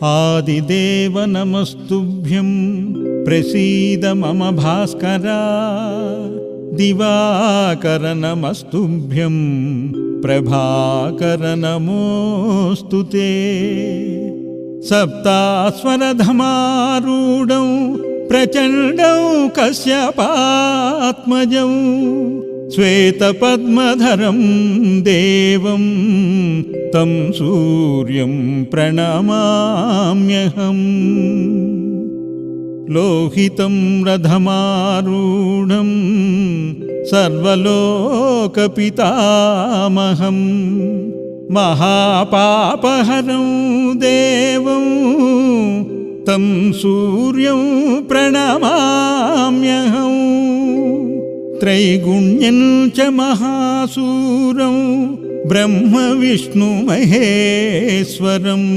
आदिदेव नमस्तुभ्यं प्रसीद मम भास्करा। दिवाकर नमस्तुभ्यं प्रभाकर नमोऽस्तु ते। सप्तास्वरधमारूढौ प्रचण्डौ कश्यपात्मजौ श्वेतपद्मधरं देवं तं सूर्यं प्रणमाम्यहम्। लोहितं रथमारूढं सर्वलोकपितामहं महापापहरं देवं तं सूर्यं प्रणमाम्यहम्। त्रैगुण्यं च महासूरं ब्रह्म विष्णु महेश्वरम्।